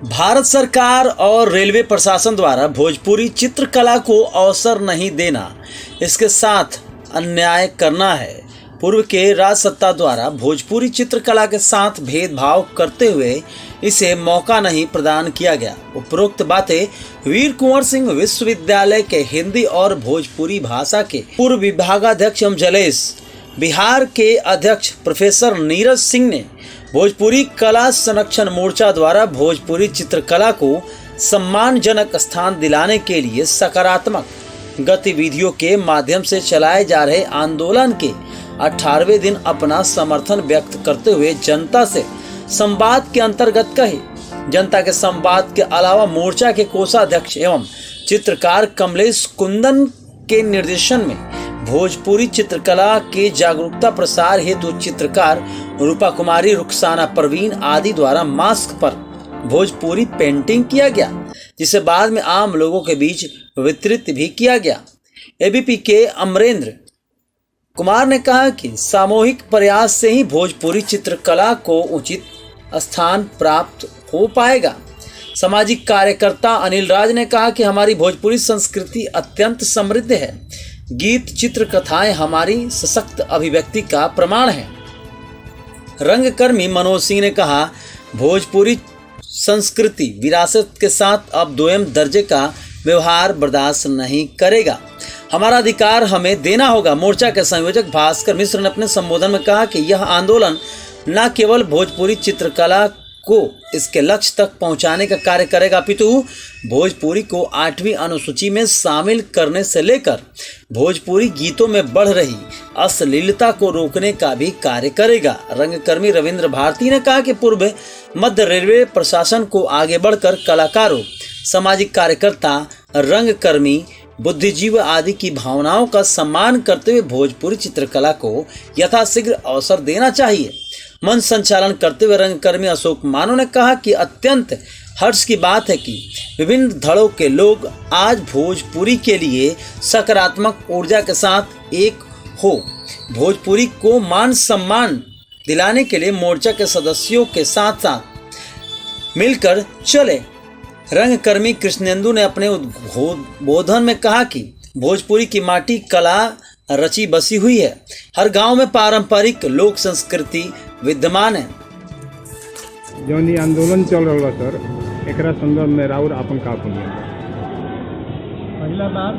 भारत सरकार और रेलवे प्रशासन द्वारा भोजपुरी चित्रकला को अवसर नहीं देना, इसके साथ अन्याय करना है। पूर्व के राज सत्ता द्वारा भोजपुरी चित्रकला के साथ भेदभाव करते हुए इसे मौका नहीं प्रदान किया गया। उपरोक्त बातें वीर कुंवर सिंह विश्वविद्यालय के हिंदी और भोजपुरी भाषा के पूर्व विभागाध्यक्ष एवं जलेस बिहार के अध्यक्ष प्रोफेसर नीरज सिंह ने भोजपुरी कला संरक्षण मोर्चा द्वारा भोजपुरी चित्रकला को सम्मानजनक स्थान दिलाने के लिए सकारात्मक गतिविधियों के माध्यम से चलाए जा रहे आंदोलन के 18वें दिन अपना समर्थन व्यक्त करते हुए जनता से संवाद के अंतर्गत कहे। जनता के संवाद के अलावा मोर्चा के कोषाध्यक्ष एवं चित्रकार कमलेश कुंदन के निर्देशन में भोजपुरी चित्रकला के जागरूकता प्रसार हेतु चित्रकार रूपा कुमारी, रुखसाना परवीन आदि द्वारा मास्क पर भोजपुरी पेंटिंग किया गया, जिसे बाद में आम लोगों के बीच वितरित भी किया गया। एबीपी के अमरेंद्र कुमार ने कहा कि सामूहिक प्रयास से ही भोजपुरी चित्रकला को उचित स्थान प्राप्त हो पाएगा। सामाजिक कार्यकर्ता अनिल राज ने कहा कि हमारी भोजपुरी संस्कृति अत्यंत समृद्ध है। गीत, चित्र, कथाएं हमारी सशक्त अभिव्यक्ति का प्रमाण है। रंगकर्मी मनोज सिंह ने कहा, भोजपुरी संस्कृति विरासत के साथ अब दोयम दर्जे का व्यवहार बर्दाश्त नहीं करेगा। हमारा अधिकार हमें देना होगा। मोर्चा के संयोजक भास्कर मिश्र ने अपने संबोधन में कहा कि यह आंदोलन न केवल भोजपुरी चित्रकला को इसके लक्ष्य तक पहुंचाने का कार्य करेगा, अपितु भोजपुरी को 8वीं अनुसूची में शामिल करने से लेकर भोजपुरी गीतों में बढ़ रही अश्लीलता को रोकने का भी कार्य करेगा। रंगकर्मी रविंद्र भारती ने कहा कि पूर्व मध्य रेलवे प्रशासन को आगे बढ़कर कलाकारों, सामाजिक कार्यकर्ता, रंगकर्मी, बुद्धिजीवी आदि की भावनाओं का सम्मान करते हुए भोजपुरी चित्रकला को यथाशीघ्र अवसर देना चाहिए। मंच संचालन करते हुए रंगकर्मी अशोक मानो ने कहा कि अत्यंत हर्ष की बात है कि विभिन्न धड़ों के लोग आज भोजपुरी के लिए सकारात्मक ऊर्जा के साथ एक हो। भोजपुरी को मान सम्मान दिलाने के लिए मोर्चा के सदस्यों के साथ साथ मिलकर चले। रंगकर्मी कृष्णेंदु ने अपने उद्बोधन में कहा कि भोजपुरी की माटी कला रची बसी हुई है। हर गांव में पारंपरिक लोक संस्कृति विद्यमान है। जौन ये आंदोलन चल रहा सर, एकरा संदर्भ में राउर आपन का बोलिए। पहला बात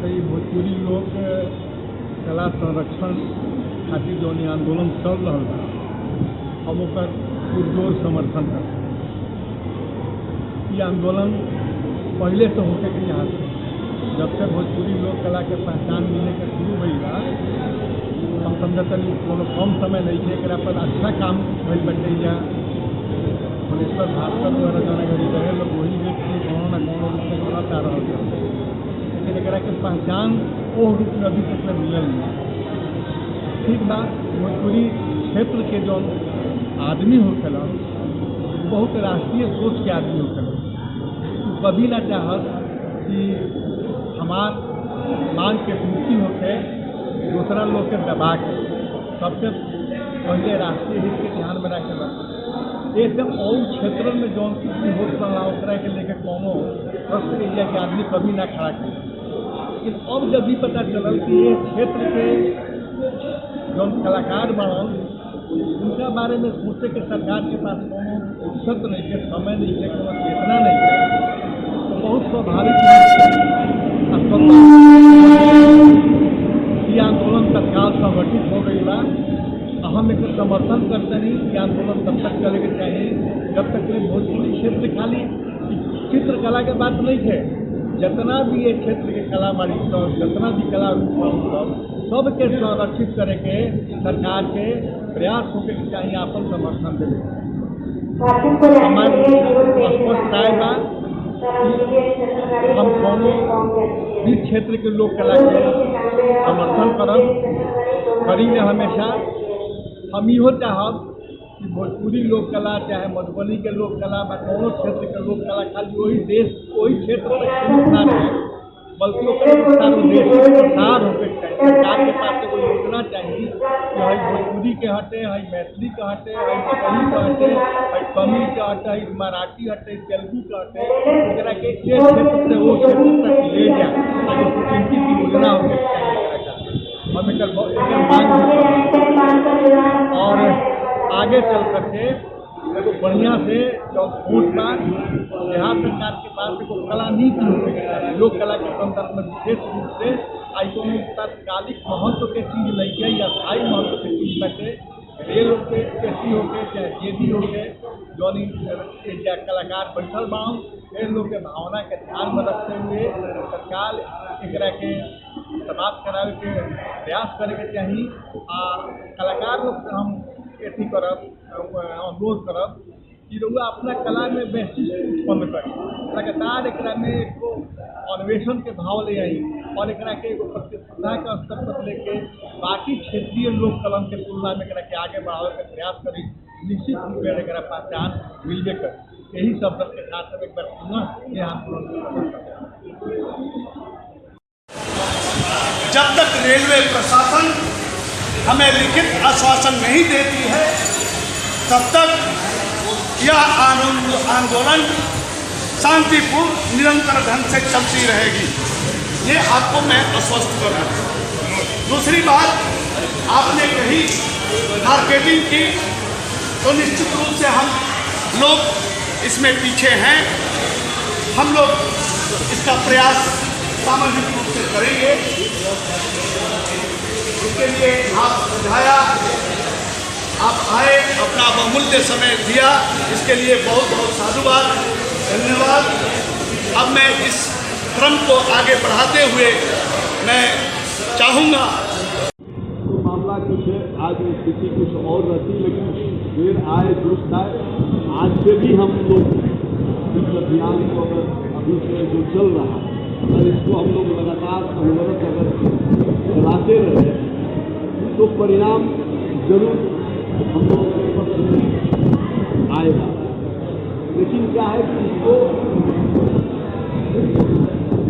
तो ये भोजपुरी लोक कला संरक्षण खातिर जौन आंदोलन चल रहा बा, हम ओकर पुरजोर समर्थन करते। ये आंदोलन पहले से होके के यहाँ से जब से भोजपुरी लोक कला के पहचान मिले के शुरू हुई बा, हम समझते कोनो कम समय नहीं है। एक पर अच्छा काम भइल बटे या भुवनेश्वर भास्कर द्वारा जानकारी रहे लोग वही व्यक्ति कोनो न कोनो रूप में करता रहा है, लेकिन एक के पहचान वो रूप में अभी तक मिलल नहीं। ठीक बा, भोजपुरी क्षेत्र के जो आदमी होखेला बहुत राष्ट्रीय सोच के आदमी होखेला, कभी ना चाहत कि हमार मांग के पूर्ति होके दूसरा लोग के दबा के सबसे पहले राष्ट्रीय हित के ध्यान में रखे एकदम और क्षेत्र में जौन कुछ होत रहा ओकरा के लेकर कोनो प्रश्न एरिया के आदमी कभी ना खड़ा करे। लेकिन अब जब भी पता चलल कि ये क्षेत्र के जौन कलाकार बनल उनका बारे में सोचे के सरकार के पास कोनो फुर्सत नहीं है, समय नहीं है, कोनो चेतना नहीं है, तो बहुत स्वाभाविक ये आंदोलन तत्काल संगठित हो गई बा। हम एक समर्थन करते हैं कि आंदोलन तब तक चले के चाहिए जब तक ये भोजपुरी क्षेत्र खाली चित्रकला के बात नहीं है, जितना भी ये क्षेत्र के कला बाड़ी सब, जितना भी कला रूप सबके संरक्षित करे के सरकार के प्रयास होके के चाहिए, आपन समर्थन दे। हमारी स्पष्ट राय बा हम कोनो भी क्षेत्र के लोक कला के समर्थन करी ने हमेशा। हम इहो चाहब कि भोजपुरी लोक कला चाहे मधुबनी के लोक कला बा कोनो क्षेत्र के लोक कला खाली वही देश वही क्षेत्र में सीमित ना रहे, बल्कि सार्वदेशिक प्रसार होकर चाहिए। सरकार के पास एगो योजना चाहिए कि हई भोजपुरी के हटे, हई मैथिली के हटे, हई मगही के हटे, हई तमिल के हटे, हई मराठी हटे, तेलुगु के हटे, एकरा के एक क्षेत्र से वो क्षेत्र तक ले जाए। एगो चिंतित योजना होकर चाहिए। हम एकर मांग और आगे चल करके एगो बढ़िया से वोट बा बिहार सरकार के पास एगो कला नीति होके चाहिए। लोक कला के संदर्भ में विशेष रूप से आई कोनो तात्कालिक महत्व के चीज नहीं है या स्थायी महत्व के चीज बचे रेल होके एसी होके चाहे जेडी होके जौन कलाकार बैठल बाऊ इन लोग के भावना के ध्यान में रखते हुए सरकार एकरा के समाप्त करावे के प्रयास करे के चाहिए। कलाकार लोग से हम एथी करब अनुरोध करब कि रउआ अपना कला में वैशिष्ट उत्पन्न करी, लगातार एकरा में एगो अन्वेषण के भाव ले आई और एकरा के एगो प्रतिस्पर्धा के स्तर पर लेके बाकी क्षेत्रीय लोक कला के तुलना में एकरा के आगे बढ़ावे के प्रयास करी। निश्चित रूप में एकरा पहचान मिलबे करी। यही शब्द के साथ हम एक बार पुनः ये आंदोलन जब तक रेलवे प्रशासन हमें लिखित आश्वासन नहीं देती है तब तक यह आंदोलन शांतिपूर्ण निरंतर ढंग से चलती रहेगी। ये आपको मैं आश्वस्त कर रहा हूँ। दूसरी बात आपने कही मार्केटिंग की, तो निश्चित रूप से हम लोग इसमें पीछे हैं। हम लोग इसका प्रयास सामूहिक रूप से करेंगे। इसके लिए आप समझाया, आप आए, अपना बहुमूल्य समय दिया, इसके लिए बहुत बहुत साधुवाद, धन्यवाद। अब मैं इस क्रम को आगे बढ़ाते हुए मैं चाहूँगा। तो मामला कुछ है, आज स्थिति कुछ और रहती, लेकिन देर आए दुरुस्त आए। आज से भी हम लोग इस अभियान को अभी से जो चल रहा है अगर इसको हम लोग लगातार अनवरत अगर चलाते रहे तो परिणाम जरूर हम लोगों के पक्ष में आएगा। लेकिन क्या है कि इसको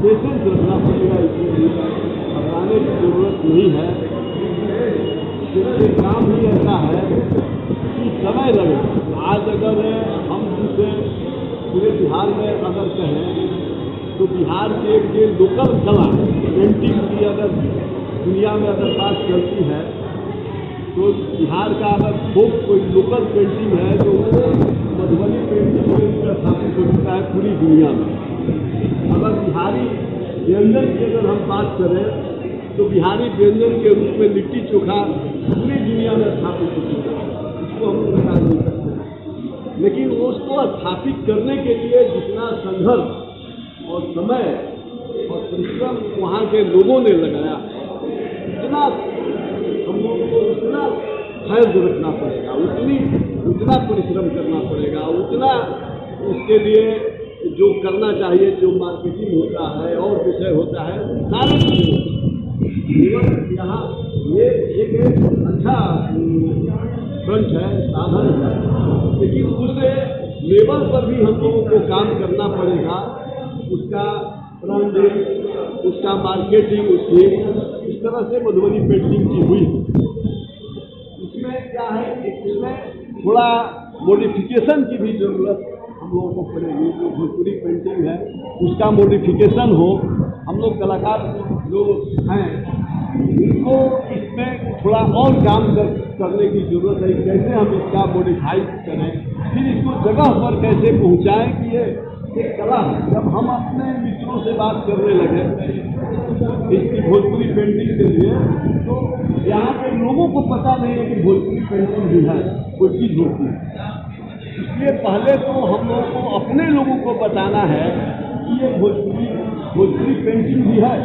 पेशेंस रखना पड़ेगा, इसमें घबराने की जरूरत नहीं है। क्योंकि काम ही ऐसा है कि समय लगेगा। आज अगर हम जिसे पूरे बिहार में अगर कहें तो बिहार के जो लोकल कला पेंटिंग की अगर दुनिया में अगर बात चलती है तो बिहार का अगर फोक कोई लोकल पेंटिंग है तो वो मधुबनी पेंटिंग में स्थापित हो चुका है पूरी दुनिया में। अगर बिहारी व्यंजन की अगर हम बात करें तो बिहारी व्यंजन के रूप में लिट्टी चोखा पूरी दुनिया में स्थापित हो चुका है, इसको हम बता नहीं सकते। लेकिन उसको स्थापित करने के लिए जितना संघर्ष और समय और परिश्रम वहाँ के लोगों ने लगाया, उतना हम लोगों को उतना धैर्य रखना पड़ेगा, उतना परिश्रम करना पड़ेगा, उतना उसके लिए जो करना चाहिए, जो मार्केटिंग होता है और विषय होता है, सारे यहाँ ये एक अच्छा फ्रंट है, साधन है, लेकिन उस लेवल पर भी हम लोगों को काम करना पड़ेगा। उसका ब्रांडिंग, उसका मार्केटिंग, उसकी इस तरह से मधुबनी पेंटिंग की हुई। इसमें क्या है, इसमें थोड़ा मॉडिफिकेशन की भी ज़रूरत हम लोगों को पड़ेगी। जो भोजपुरी पेंटिंग है उसका मॉडिफिकेशन हो। हम लोग कलाकार जो हैं उनको इसमें थोड़ा और काम करने की ज़रूरत है। कैसे हम इसका मॉडिफाई करें, फिर इसको जगह पर कैसे पहुँचाएँ कि ये एक कला है। जब हम अपने मित्रों से बात करने लगे इसकी भोजपुरी पेंटिंग के लिए तो यहाँ के लोगों को पता नहीं है कि भोजपुरी पेंटिंग भी है, कोई चीज़ होती है। इसलिए पहले तो हम लोगों को अपने लोगों को बताना है कि ये भोजपुरी पेंटिंग भी है,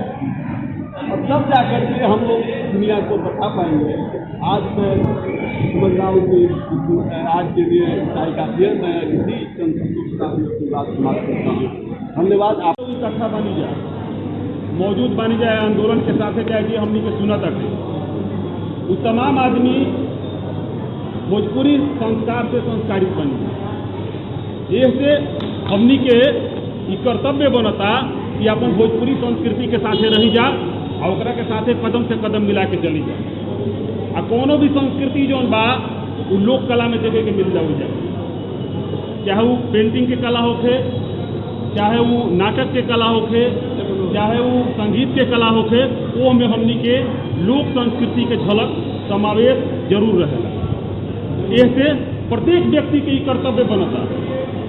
और तब जाकर के हम लोग दुनिया को बता पाएंगे। आज मैं समझ रहा हूँ कि आज के लिए काफी मैं इसी की बात समाप्त करता हूँ। धन्यवाद। आप इकट्ठा बनी जाए, मौजूद बनी जाए आंदोलन के साथ चाहे कि हमनी के सुना तक वो तमाम आदमी भोजपुरी संस्कार से संस्कारित बनी। इससे हमनी के कर्तव्य बनता कि अपन भोजपुरी संस्कृति के साथे रही जा और ओकरा के साथे कदम से कदम मिला के चली जा। आ कोनो भी संस्कृति जौन बा वो लोक कला में देखे के मिल जाओ जाए, चाहे वो पेंटिंग के कला होखे, चाहे वो नाटक के कला होखे, चाहे वो संगीत के कला होखे, वो में हमनी के लोक संस्कृति के झलक समावेश जरूर रहेला। ऐसे प्रत्येक व्यक्ति के कर्तव्य बनता,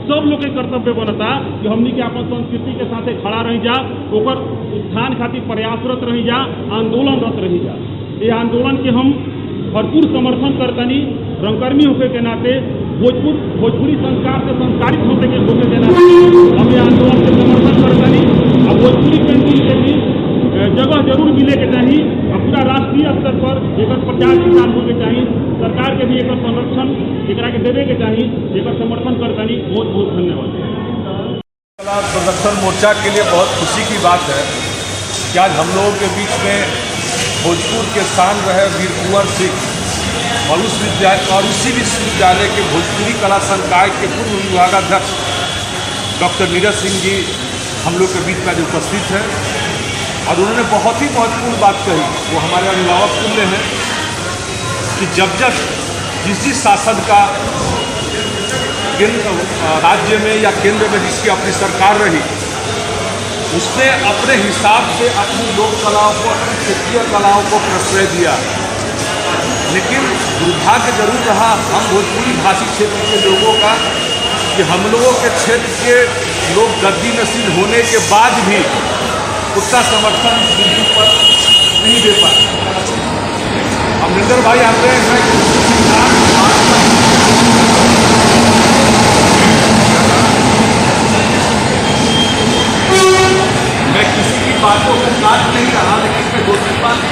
सब लोग के कर्तव्य बनता कि हमनी के अपन संस्कृति के साथे खड़ा रही जा, ओकर उत्थान खातिर प्रयासरत रही जा, आंदोलनरत रही जा। ये आंदोलन के हम भरपूर समर्थन करतनी। रंगकर्मी होके के नाते, भोजपुरी संस्कार से संस्कारित होके के नाते हम ये आंदोलन के समर्थन करतनी। और भोजपुरी पेंटिंग के भी जगह जरूर मिले के चाहिए और पूरा राष्ट्रीय स्तर पर एक प्रचार प्रसार होके चाहिए। सरकार के भी एक संरक्षण एकरा के देवे के चाहिए, एक समर्थन करतनी। बहुत बहुत धन्यवाद। कला संरक्षण मोर्चा के लिए बहुत खुशी की बात है कि आज हम लोगों के बीच में भोजपुर के शान रहे वीर कुंवर सिंह और उसी विश्वविद्यालय के भोजपुरी कला संकाय के पूर्व विभागाध्यक्ष डॉक्टर नीरज सिंह जी हम लोग के बीच में आज उपस्थित हैं और उन्होंने बहुत ही महत्वपूर्ण बात कही। वो हमारे अभिभावक तुल्य हैं कि जब जिस शासन का केंद्र राज्य में या केंद्र में जिसकी अपनी सरकार रही, उसने अपने हिसाब से अपनी लोक कलाओं को, अपनी क्षेत्रीय कलाओं को प्रश्रय दिया। लेकिन दुर्भाग्य जरूर रहा हम भोजपुरी भाषी क्षेत्र के लोगों का कि हम लोगों के क्षेत्र के लोग गद्दी नसीब होने के बाद भी उसका समर्थन बिंदु पर नहीं दे पाए। अमरिंदर भाई आते हैं, मैं किसी की बातों को काट नहीं रहा, लेकिन मैं दो तीन बात